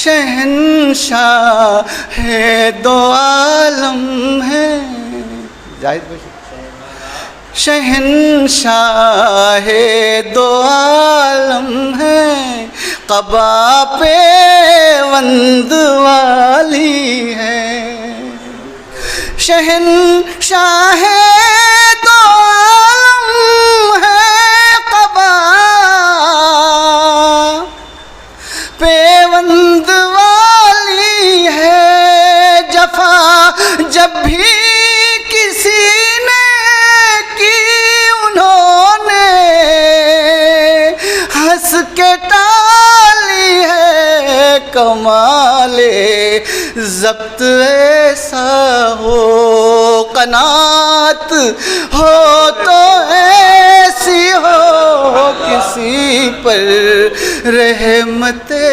शहंशाह है दो आलम है। जाहिद भाई शहंशाह है दो आलम है, क़बा पे वंद वाली है। शहंशाह दो आलम है, क़बा पे वंद वाली है। जफा जब भी किसी ने की उन्होंने हंस के टाली है। कमाले ज़ब्त ऐसा हो, कनात हो तो ऐसी हो, किसी पर रहमते